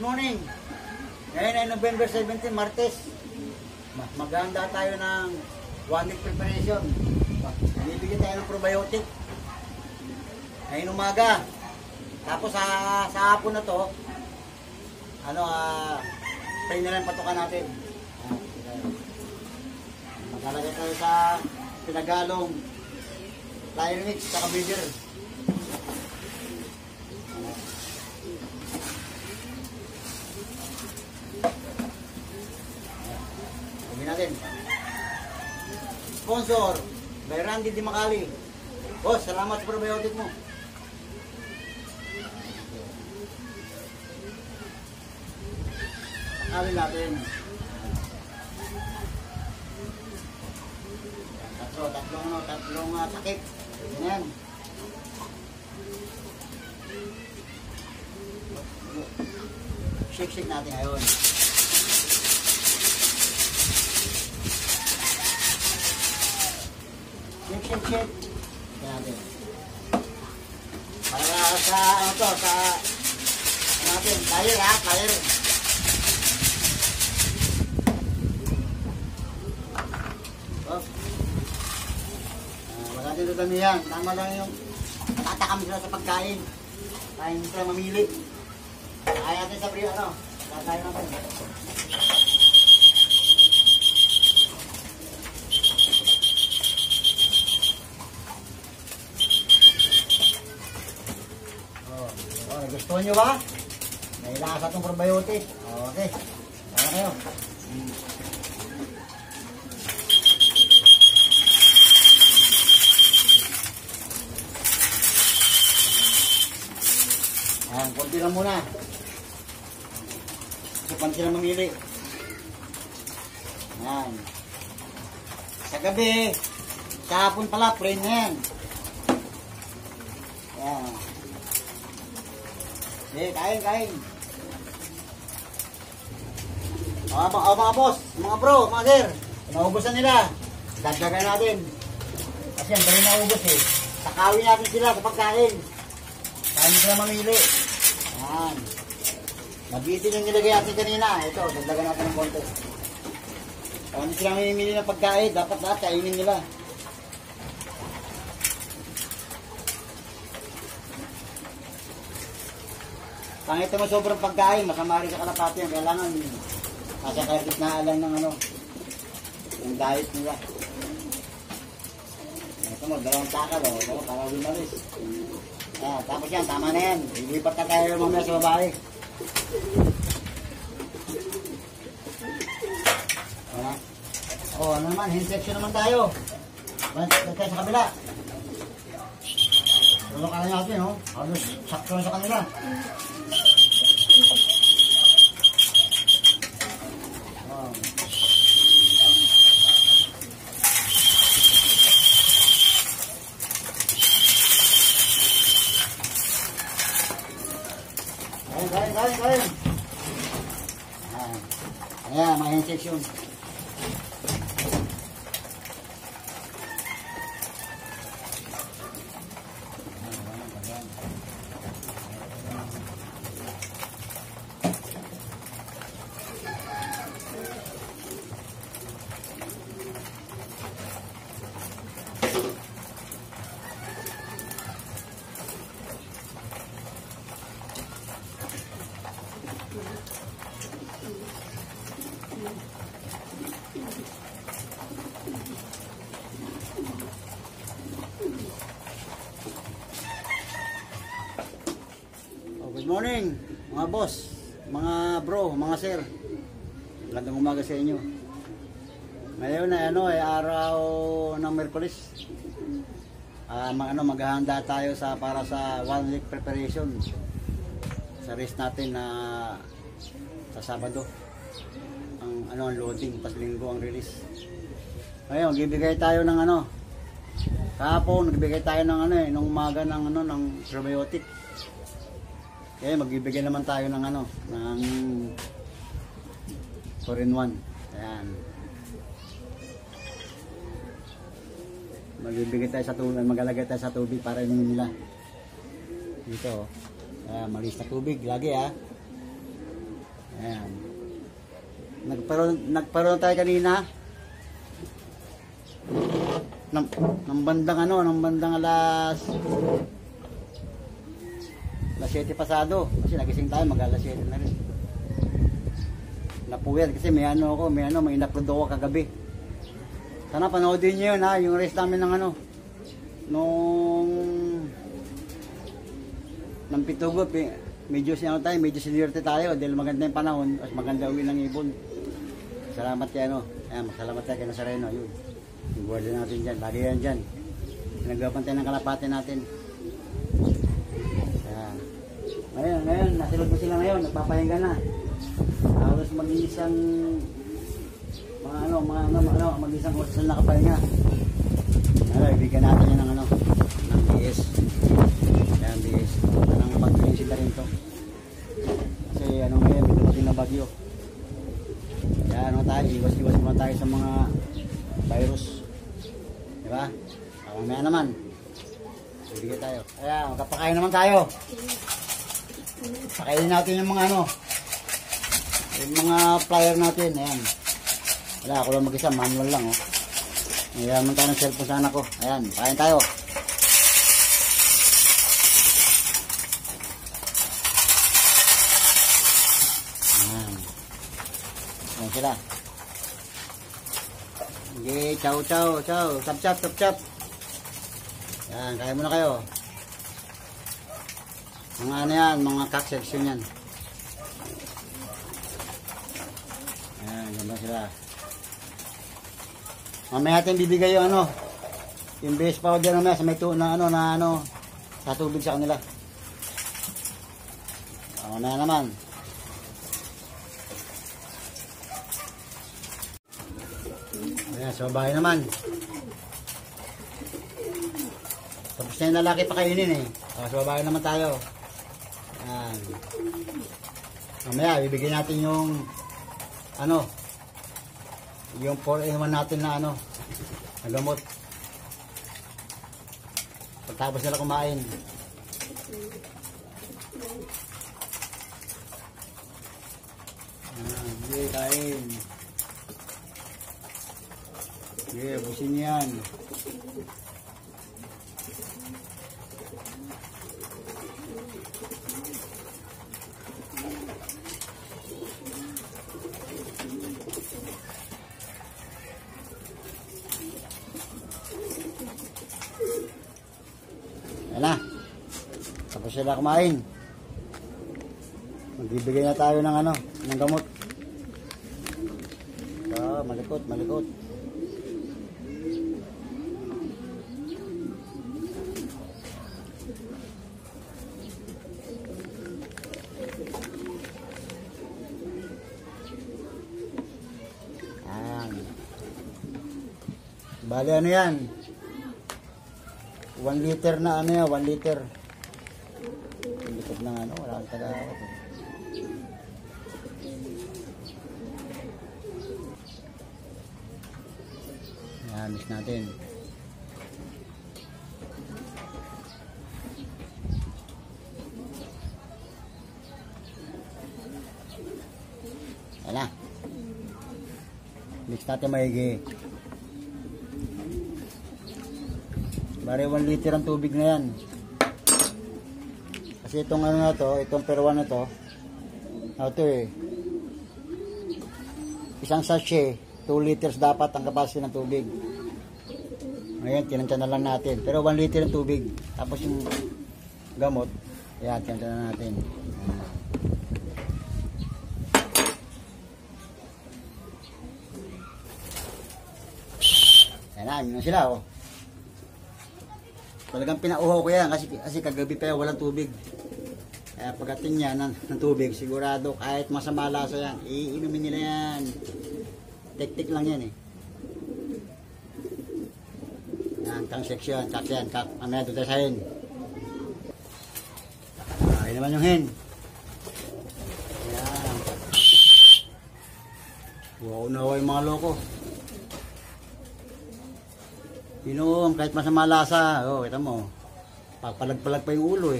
morning. Ngayon ay November 17, Martes. Maghahanda tayo ng 1 week preparation. Bibigyan tayo ng probiotic. Ngayon umaga. Tapos sa hapon na to, pray na lang patukan natin. Maglalagay tayo sa pinagalong flyer mix sa kabigger. Natin. Sponsor by Randy Di Macali. Boss, salamat sa probiotic mo. Sakalin natin. Tatlong sakit. Ganyan. Shake natin ngayon. Shake. Natin. Para sa natin, flyer. Wala dito kami yan. Tama lang yung natatakam sila sa pagkain. Kaya hindi sila mamili. Kaya natin sa priyo, kakain natin. Gusto nyo ba? May lasa itong probiotic. Okay. Tara kayo. Ayan, konti lang muna. Supan sila mamili. Ayan. Sa gabi, sa hapon pala, pray na yan. Ayan. Kain. Mga boss, mga bro, mga sir, naubusan nila. Dagdagan natin. Kasi ang dali naubos eh. Sakawin natin sila sa pagkain. Kaya hindi sila mamili. Ayan. Magitin yung nilagay natin kanina. Ito, dagdagan natin ng konti. Kaya hindi sila mamimili ng pagkain. Dapat lahat kainin nila. Pangit mo sobrang pagkain, masama rin sa kalapati yan. Kailangan kasi kahit na lang ng yung diet nila. Ito mo, 2 takal para winalis. Tapos yan, tama na yan. Ilipat na tayo mamaya sa babae. Ano naman, hand section naman tayo. Tayo sa kabila. Lulukanan natin, sakto na sa kanila. Kain. Ayan, may hand section. Good morning mga boss, mga bro, mga sir. Magandang umaga sa inyo. Ngayon ay araw ng Miyerkules. Maghahanda tayo para sa 1 week preparation. Sa race natin na sa Sabado. Ang loading, pas linggo ang release. Ngayon, magbibigay tayo ng kahapon nagbigay tayo ng nung umaga ng probiotic. Kaya magbibigay naman tayo ng ng 4-in-1. Ayan. Magbibigay tayo sa tubig, maglalagay tayo sa tubig para inumin nila. Dito, malis na tubig lagi Ayan. Nagparoon tayo kanina. Ng bandang alas 7 pasado. Kasi nagising tayo, mag-alas 7 na rin. Napuwet kasi may in-upload ako kagabi. Sana panoodin nyo yun ha, yung race namin ng ng Pitugot. Medyo sinerte tayo dahil maganda yung panahon at maganda uwi ng ibon. Salamat kay salamat tayo kay Nazareno. Yun, yung guardian natin dyan, lagi yan dyan. Nagpapantay ng kalapate natin. Ngayon, nasilod ko sila ngayon, nagpapahinga na. Halos mag-iisang mag-isang oras na nakapahinga. Ibigyan natin yan ng BS. Yan, BS. Anong mag-green sila rin to. Kasi ngayon, may dumating na bagyo. Yan, iwas muna tayo sa mga virus. Diba? Mamaya naman. Ibigay tayo. Ayan, magkapakain naman tayo. Pakainin natin yung mga yung mga flyer natin. Ayan. Wala, ako lang mag-isa, manual lang. Ngayaman tayo ng cellphone sa anak ko. Ayan, pakain tayo. Ayan. Ayan sila. Okay, chow. Chop. Ayan, kaya muna kayo. Mga mga cock section yan. Ayan, ganda sila. Mamaya natin bibigay yung yung base powder mamaya sa may sa tubig sa kanila. Mamaya naman. Ayan, so bahay naman. Tapos na yung lalaki pa kainin so bahay naman tayo. Ayan. Mamaya bibigyan natin yung yung 4-in-1 natin na na gamot. Pagtapos nila kumain. Sige, kain. Sige, busin yan. Ayan na. Tapos sila kumain. Magbibigay na tayo ng ng gamot. Malikot. Ayan. Bali yan? 1 liter na 1 liter. Likod ng wala kang tagawat. Ayan, mix natin. Ayan na. Mix natin maigi. Bari 1 liter ang tubig na yan. Kasi itong itong perwan na to, isang sachet, 2 liters dapat ang capacity ng tubig. Ngayon, tinansya na lang natin. Pero 1 liter ang tubig. Tapos yung gamot, ayan, tinansya na natin. Ayan na, yun sila Talagang pinauhaw ko yan kasi kagabi pa walang tubig. Kaya pagdating niya ng tubig, sigurado kahit masama lasa yan, iinumin nila yan. Tik-tik lang yan Yan, kang section, kak yan, kak. Mamaya doon tayo sa hen. Ayun naman yung hen. Yan. Wow na yung mga loko. Inom, kahit masama lasa. Kita mo. Papalag-palag pa yung ulo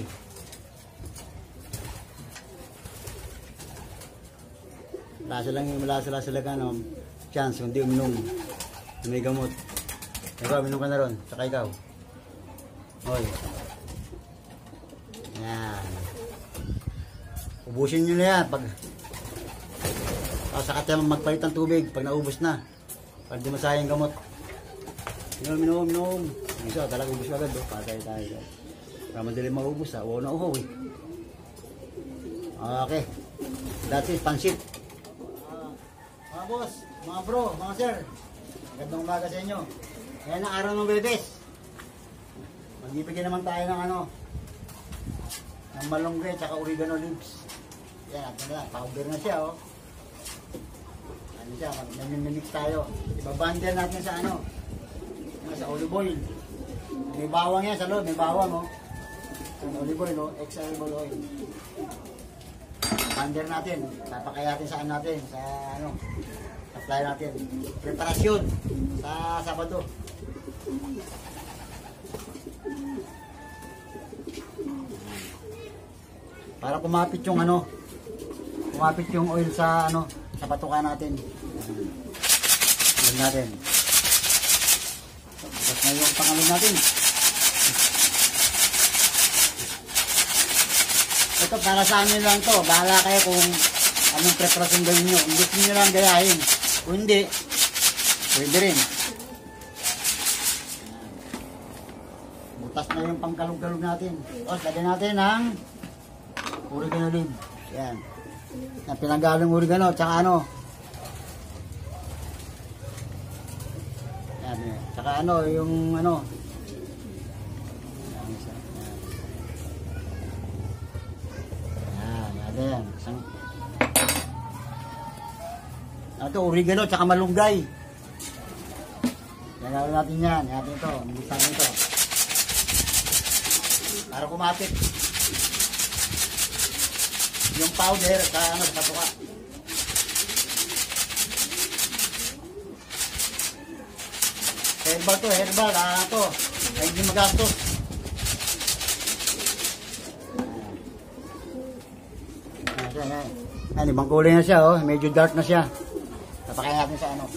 wala sila ano, chance kung di uminom. May gamot. Ikaw, uminom ka na ron. Saka ikaw. Hoy. Yan. Ubusin nyo na yan. Saka tayo magpalit ng tubig pag naubos na. Pag di masayang gamot. Minom. Isa, talaga ubos agad. Patay tayo. Para madali maubos ha. Uho na uho eh. Okay. That's it. Pansit. Mga boss, mga bro, mga sir. Magandang umaga sa inyo. Ayan ang araw ng Bebes. Magpipigyan naman tayo ng ng malunggay at oregano leaves. Yan, powder na siya oh. Ano siya, mag-mix tayo. Ibabander natin sa sa olive oil. May bawang yan sa loob, may bawang oh. Ang olive oil oh, extra olive oil. Bander natin, papakayatin saan natin, sa supply natin. Preparasyon sa Sabado. Para kumapit yung kumapit yung oil sa sa patuka natin. Ayan natin. Bukas na yung pangalan natin. Ito para sa amin lang to. Bahala kayo kung anong preparasyon gawin nyo. Kung gusto nyo lang gayahin. Kung hindi, pwede rin. Butas na yung pangkalog-kalog natin. Tapos lagyan natin ng oregano leaves. Yan. Yung pinanggalong oregano. Tsaka yan. Tsaka yung Ayan. Ito, oregano, tsaka malunggay. Lagyan natin yan. Natin ito. Milisan ito. Para kumapit. Yung powder sa sa patuka. Herbal to, herbal. Ito. Hindi magastos. Ano, ibang kulay na siya, oh. Medyo dark na siya. Papakain natin sa Yan.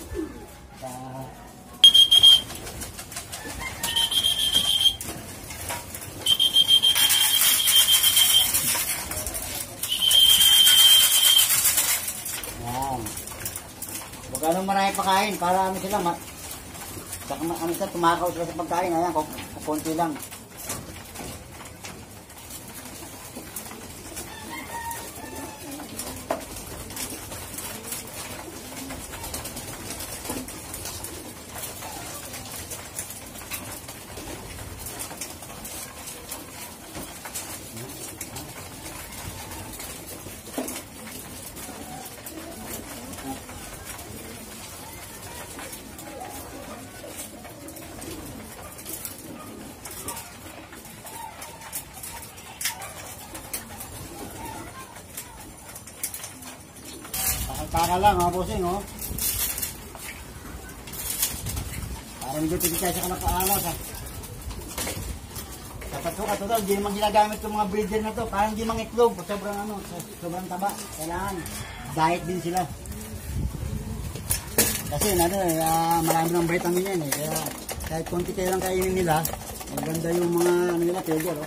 Huwag anong marami pakain para sila tumakaw sila sa pagkain. Ayan, konti lang. Para lang mga bossing oh. Para medyo tigit tayo sa kanapaalas ha. Dapat ko katulad, hindi naman ginagamit yung mga breeder na to. Parang hindi mangitlog, sobrang taba. Kailangan, diet din sila. Kasi marami ng vitamin yan eh. Kaya kahit konti kayo lang kainin nila, maganda yung mga nila, pwede oh.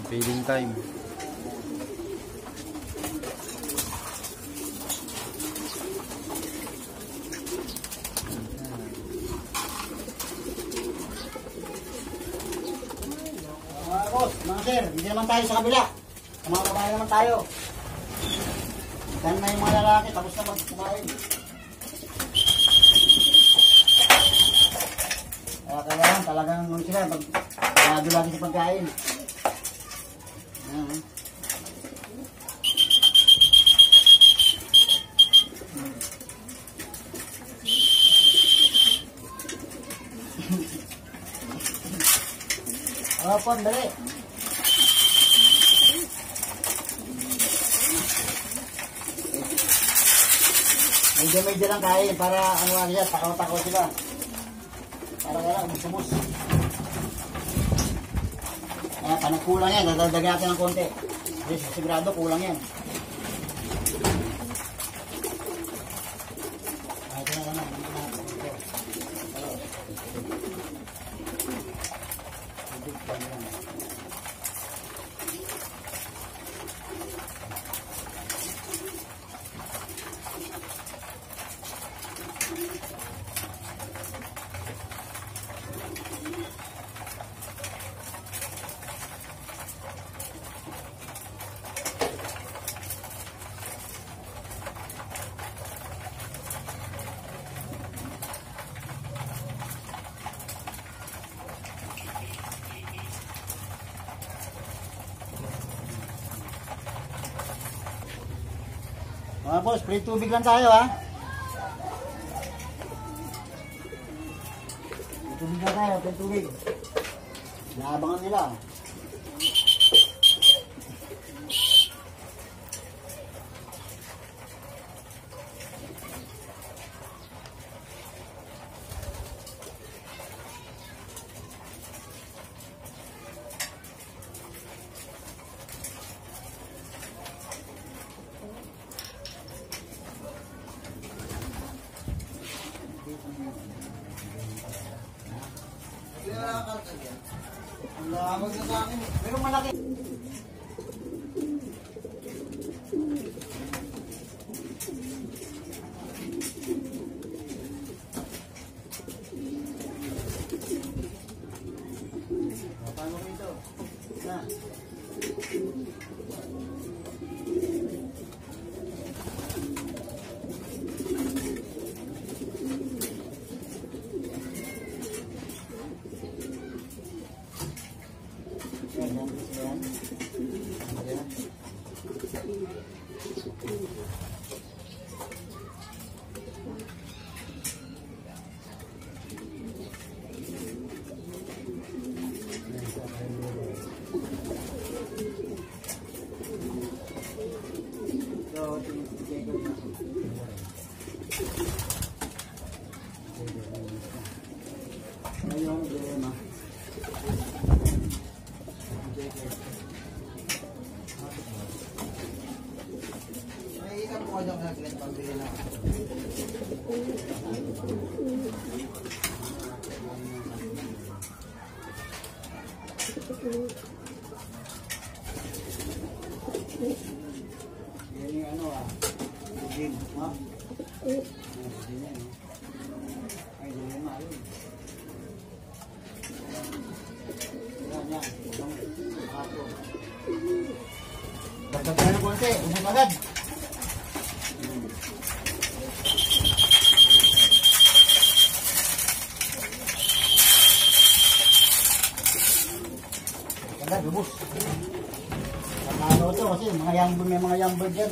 Feeding time. Mga boss, mga sir, hindi naman tayo sa kabila. Sa mga babae naman tayo. Dahil na yung mga lalaki, tapos na kumain. Kaya talagang sila, pag lagi sa pagkain. Pon, dali. medyo lang kain para ano lang yan, takaw-takaw sila. Para wala, umus-umus. Kaya panag kulang yan, dadagdagan natin ng konti. Kasi sigurado kulang yan. Ito na naman. Mga boss, free tubig lang tayo ha. Free tubig lang tayo, free tubig. Naabangan nila. Pero malaki. Paano rito? Na. Yan yung ano Gin, ha? Ay, hindi na malo. Yan. Ako. Dagdag tayo ng konti, umot agad. Agad, lubos. Ano ito kasi may mga young bird yan.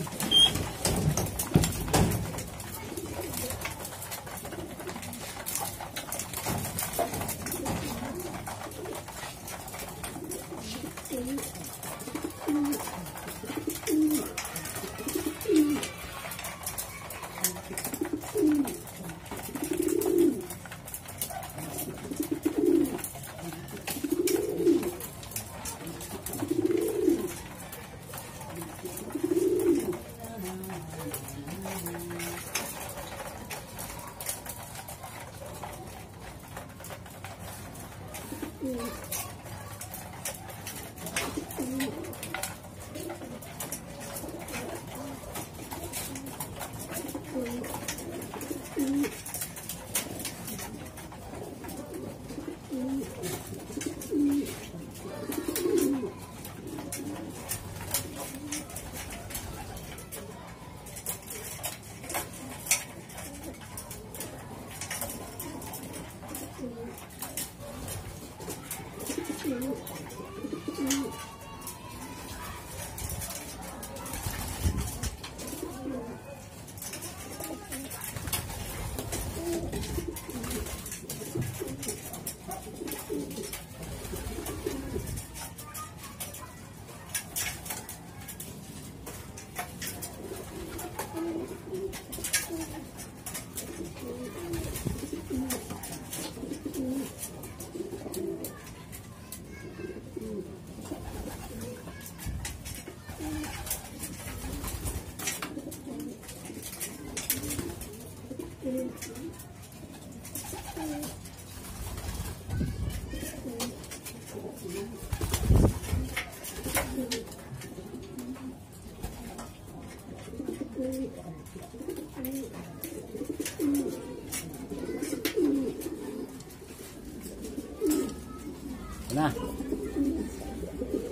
Na.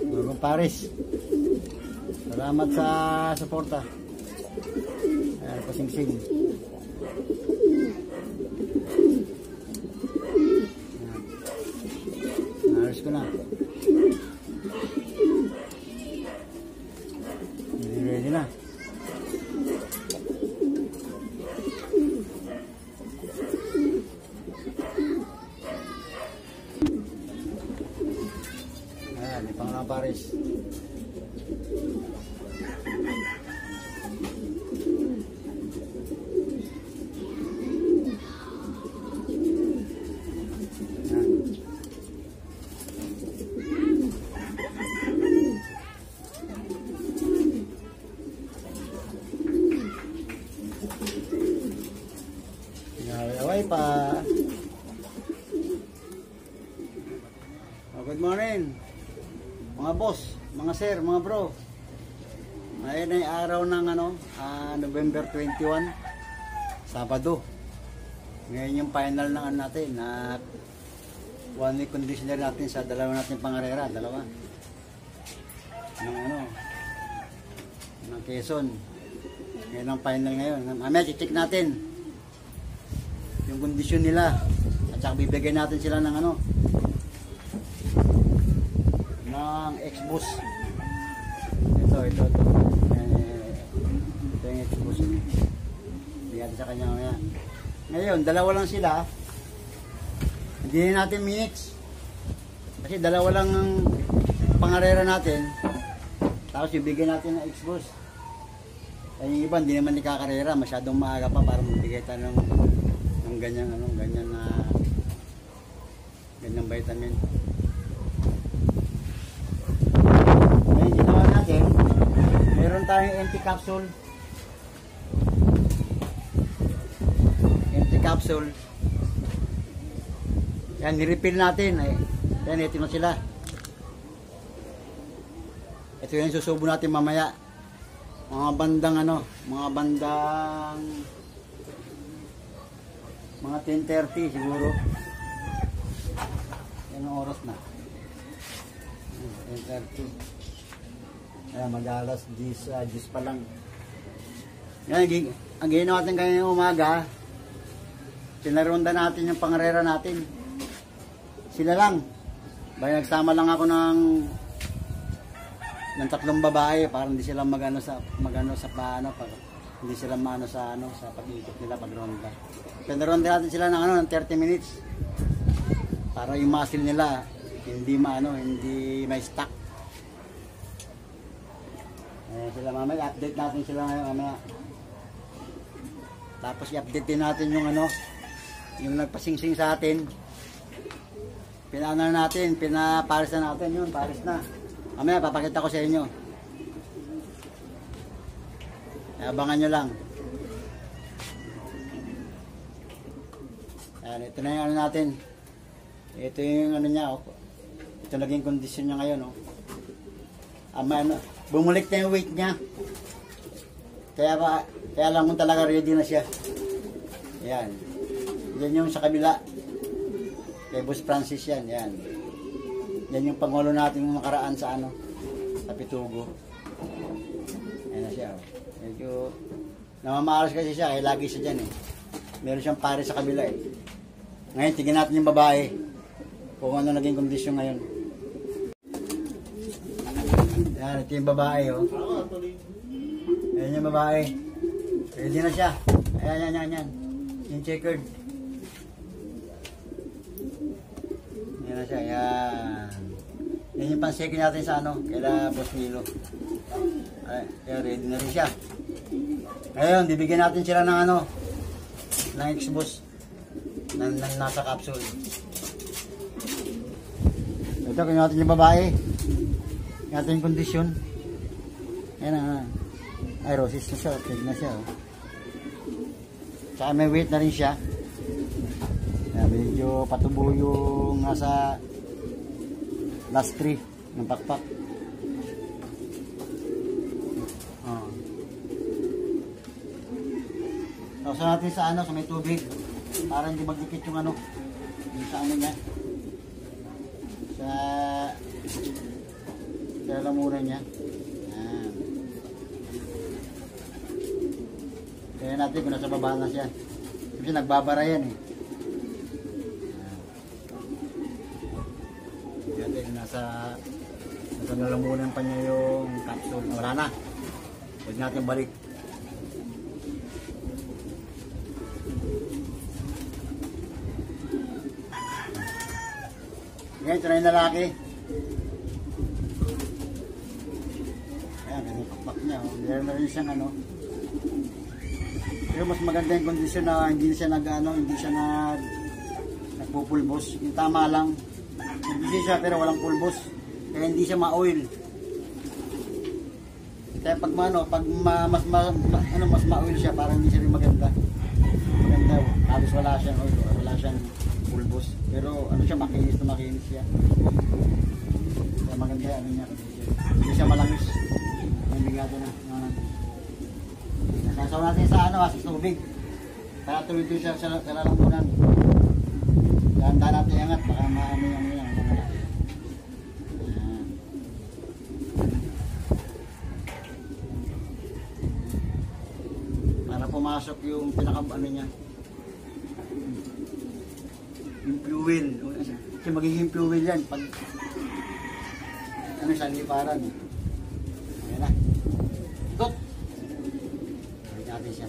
Bagong Paris. Salamat sa suporta. Ayan, pasing-sing. Naris ko na. Ready na. Ayan, ipang na Paris. Away pa. Good morning mga boss, mga sir, mga bro. Ngayon ay araw ng November 21, Sabado. Ngayon yung final ng natin na 1 week conditioner natin sa dalawa natin pangarera, dalawa ng Quezon. Ngayon ang final ngayon. Mamaya check natin yung kondisyon nila at saka bibigyan natin sila ng ng X-Boost. Ito ito yung X-Boost. Bigyan natin sa kanya mamaya. Ngayon dalawa lang sila, hindi natin minutes kasi dalawa lang ang pangarera natin, tapos ibigyan natin ng X-Boost. Ay yung iba hindi naman nikakarera, masyadong maaga pa para magbigay tayo ng ganyan ganyang vitamin. Ngayon ginawa natin, meron tayong empty capsule. Yan, nirefill natin. Yan, ito na sila. Ito yung susubo natin mamaya. Mga bandang mga 10:30 siguro. Yan ang oras na. 10:30. Ayan, mag-alas 10 pa lang. Yan, ang ginawa natin kanina umaga, pinaronda natin yung pangarera natin. Sila lang. Baya nagsama lang ako ng 3 babae para hindi sila hindi sila sa pag-ikot nila pag-ronda. Pinaronda natin sila ng 30 minutes para yung muscle nila hindi may stuck. Sila mamaya, update natin sila ngayon mamaya. Tapos i-update din natin yung nagpasingsing sa atin. Pinaparis na natin yun, paris na. Mamaya papakita ko sa inyo. Abangan nyo lang. Ayan, ito na yung natin. Ito yung niya. Ito naging kondisyon niya ngayon. Bumalik na yung weight niya. Kaya lang kung talaga ready na siya. Ayan. Yan yung sa kabila. Kay Boss Francis yan. Yan. Yan yung pangulo natin makaraan sa sa Pitugo. Ayan na siya. Medyo namamalas kasi siya. Kaya lagi siya dyan Meron siyang pare sa kabila Ngayon, tingnan natin yung babae. Kung ano naging kondisyon ngayon. Ayan, ito yung babae Ayan yung babae. Ready na siya. Ayan. Yung checkered. Ayan na siya. Ayan. Yan yung pan-second natin sa kaila Boss Milo. Ayan, ready na rin siya. Ngayon, bibigyan natin sila ng ng X-Boost na nasa capsule. Ito, kaya natin yung babae. Kaya natin yung kondisyon. Ayan na. Ay, roses na siya. Pig na siya. Tsaka may weight na rin siya. Kaya medyo patubo yung nasa last 3 ng pakpak. Sausaw natin sa ano, sa may tubig para hindi magdikit yung ano, yung sa ano niya, sa lamunan niya. Yan. Kaya natin kung nasa baba na siya kasi nagbabara yan eh. Yan. Nasa lalamunan pa niya yung capsule. Wala na, huwag natin balik. Ngayon, ito na yung lalaki. Ayan, yung pakpak niya. Meron na rin siyang ano. Pero mas maganda yung kondisyon na hindi siya hindi siya nagpupulbos. Yung tama lang. Hindi siya pero walang pulbos. Kaya hindi siya ma-oil. Kaya pag mas ma-oil siya, parang hindi siya rin maganda. Maganda. Halos wala siyang oil. Wala siyang pulbos. Pero ano siya, makinis na makinis siya. Kaya maganda ano niya. Hindi siya malangis. May bigado na. Nasasaw natin sa ano, sa tubig. Para tuloy-tuloy siya sa lalamunan. Dahan-dahan natin iangat. Baka maano yung yan. Para pumasok yung pinaka-ano niya. Yung fuel. Kasi magiging fuel yan pag ano sa liparan. Ayan na. Ikot. Balik natin siya.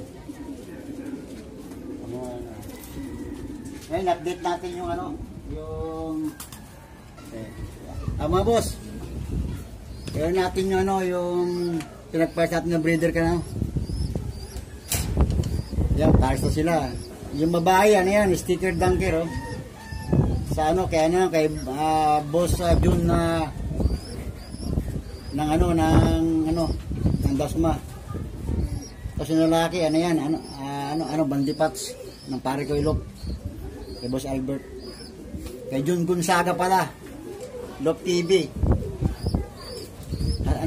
Ngayon, update natin yung ano, yung mga boss. Ngayon natin yung ano, yung pinagpahit natin ng breeder ka na. Yan, taris na sila. Yung babae, ano yan, sticker dunker, oh. Sa ano, kaya ano, kay boss June na ng Dasma. Kasi lalaki, ano yan, bandipats ng pare ko ilop. Kay boss Albert. Kay June Gonzaga pala. Lop TV.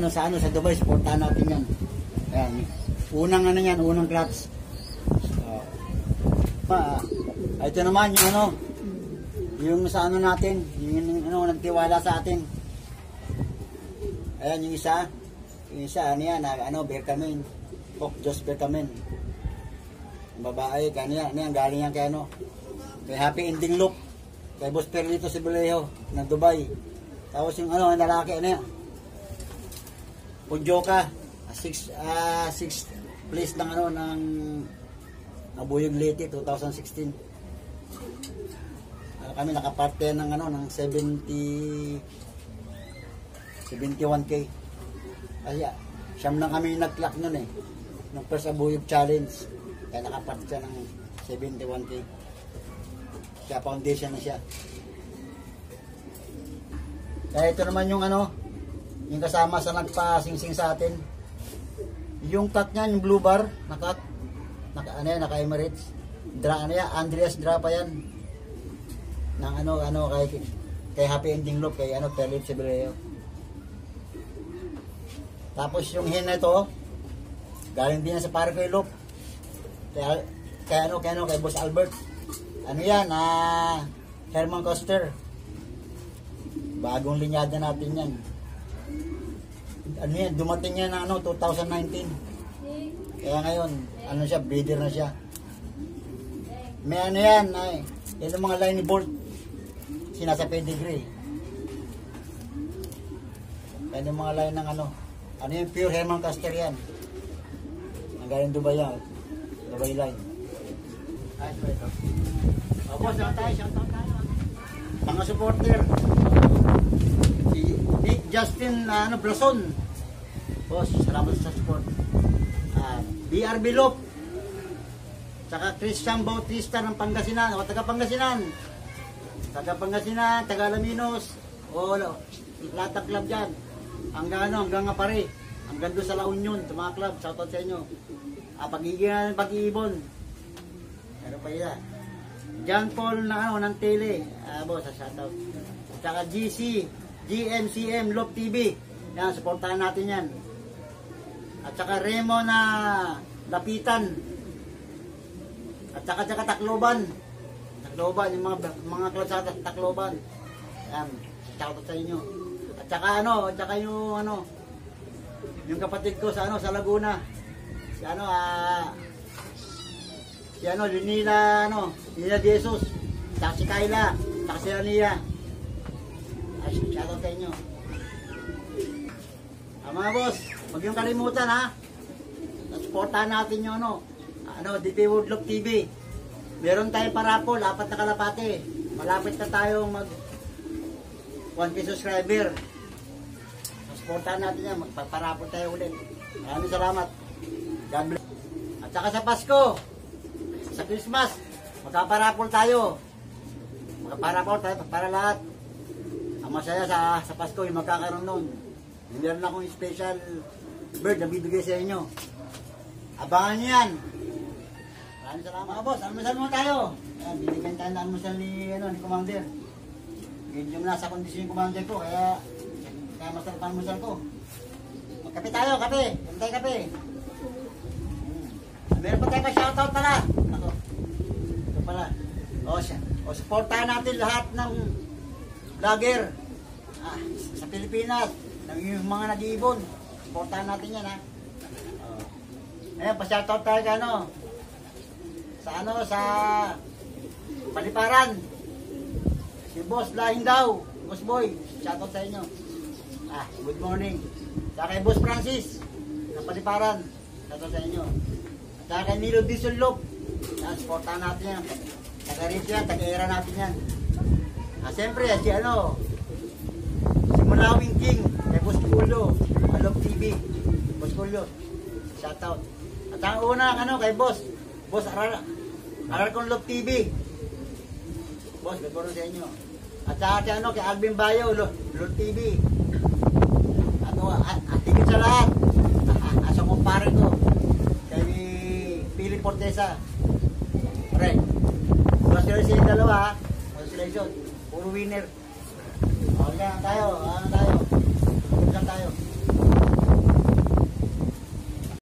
Sa Dubai, supportahan natin yan. Ayan. Unang clutch. Ito naman yung ano, yung sa ano natin, yung ano, nagtiwala sa atin. Ayan yung isa, ano yan, Berkamin, Jos Berkamin. Yung babae, kanya, ano yan, galing yan kay ano, kay Happy Ending Loop, kay Boss Perlito Sibulejo, ng Dubai. Tapos yung ano, lalaki, ano yan, Pujoka, 6th place ng ano, ng Abuyog Leyte, 2016. Kami nakaparte ng ano, ng 71K. Kasi siyam na kami nag-clock nun eh. Ng first Abuyog Challenge. Kaya nakaparte siya ng 71K. Kaya foundation na siya. Kaya ito naman yung ano, yung kasama sa nagpa-sing-sing sa atin. Yung cut niya, yung blue bar, naka Emirates. Andreas Dra pa yan. Ng kay Happy Ending Loop, kay Perlito Sibulejo. Tapos yung hen na ito, galing din sa pare ko yung loop. Kay Boss Albert. Ano yan, Herman Coster. Bagong linyada natin yan. Ano yan, dumating yan ng 2019. Kaya ngayon, breeder na siya. May ano yan, yan ang mga line bolt. Sinasa pedigree. Yan yung mga line ng ano yung pure Herman Caster yan. Ang galing Dubai yan. Dubai line. Ay, ito. Opo, shout out tayo. Mga supporter. Si Nick Justin Blason. Boss, salamat sa support. BRB Loop. Tsaka Christian Bautista ng Pangasinan. O, taga Pangasinan. Taga Alaminos. O, lahat ng club dyan. Hanggang Ngapare. Hanggang doon sa La Union, sa mga club. Shoutout sa inyo. Pag-iibon. Kapaya. John Paul na ano, ng tele. Boss, shoutout. Tsaka GC, GMCM, Love TV. Yan, supportahan natin yan. At saka Remo na Lapitan. At saka Tacloban. Tacloban, yung mga kalsada sa Tacloban. Yan, shoutout sa inyo. At saka yung kapatid ko sa Laguna. Nila Jesus. Tsaka si Kayla. Tsaka si Rania. Ay, shoutout sa inyo. Mga boss, huwag yung kalimutan ha. Supportahan natin yung DP World Love TV. Meron tayong parapol, 4 na kalapate. Malapit na tayong mag 1K subscriber. Supportahan natin yan, magpaparapol tayo ulit. Maraming salamat. God bless. At saka sa Pasko, sa Christmas, magpaparapol tayo. Magpaparapol tayo para lahat. Ang masaya sa Pasko yung magkakaroon nun. Meron akong special bird na bibigay sa inyo. Abangan nyo yan. Maraming salamat. Mga boss, almusal mo tayo. Ayan, binigyan tayo na almusal ni Commander. Medyo nasa kondisyon yung Commander ko, kaya masarap ang almusal ko. Magkape tayo, kape. Kape tayo, kape. Meron pa tayo pa shoutout pala. Ako. Ito pala. O, supportahan natin lahat ng vlogger sa Pilipinas. Yung mga nag-iibon, supportahan natin yan ha. Ayan, pa-shoutout tayo sa Paliparan. Si Boss Lahing daw, Boss Boy, shoutout sa inyo. Good morning. Saka kay Boss Francis, sa Paliparan, shoutout sa inyo. At saka kay Milo Disolop, supportahan natin yan. Taga-rito yan, taga-era natin yan. Siyempre, si Mulawing King, kay Boss Kulo, Love TV, Boss Kulo, shoutout. At ang una, kay Boss Arar kong Love TV. Boss, good morning sa inyo. At saka kay Alvin Bayo, Love TV. At higit sa lahat, sa kumpare ko, kay Philip Portesa. Pre, congratulations sa yung dalawa ha. Congratulations, puro winner. Okay, tayo. Tayo.